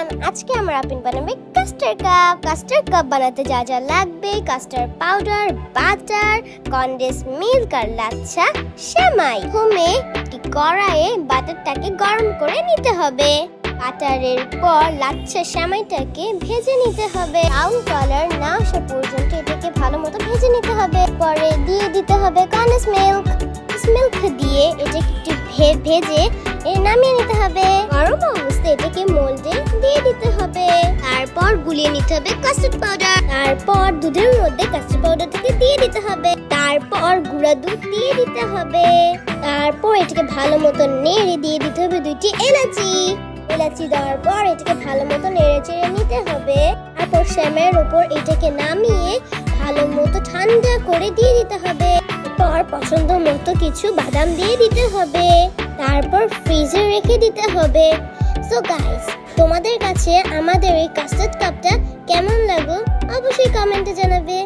Everyone, আজকে আমরা বানাবো কাস্টার্ড কাপ বানাতে যা যা লাগবে: custard powder, butter, condense milk আর লাচ্ছা সেমাই। প্রথমে একটি কড়াইয়ে বাটারটাকে গরম করে নিতে হবে। বাটারের পর লাচ্ছা সেমাইটাকে ভেজে নিতে হবে। ব্রাউন কালার না আসা পর্যন্ত এটাকে ভালো মতো ভেজে নিতে হবে। পরে দিয়ে দিতে হবে কনডেন্স মিল্ক দিয়ে এটাকে একটু ভেজে নামিয়ে নিতে হবে। গরম অবস্থায় এটাকে মোল্ডে দিয়ে দিতে হবে। তারপর গুলিয়ে নিতে হবে কাস্টার্ড পাউডার। তারপর দুধের মধ্যে কাস্টার্ড পাউডারটাকে দিয়ে দিতে হবে। তারপর গুঁড়া দুধ দিয়ে দিতে হবে। তারপর এটাকে ভালো মতো নেড়ে দিয়ে দিতে হবে দুইটি এলাচি দেওয়ার পর এটাকে ভালো মতো নেড়ে চেড়ে নিতে হবে। তারপর সেমাইয়ের উপর এটাকে নামিয়ে ভালো মতো ঠান্ডা করে দিয়ে দিতে হবে। তারপর পছন্দ মতো কিছু বাদাম দিয়ে দিতে হবে। তারপর ফ্রিজে রেখে দিতে হবে। সো গাইস, তোমাদের কাছে আমাদের এই কাস্টার্ড কাপটা কেমন লাগলো অবশ্যই কমেন্টে জানাবে।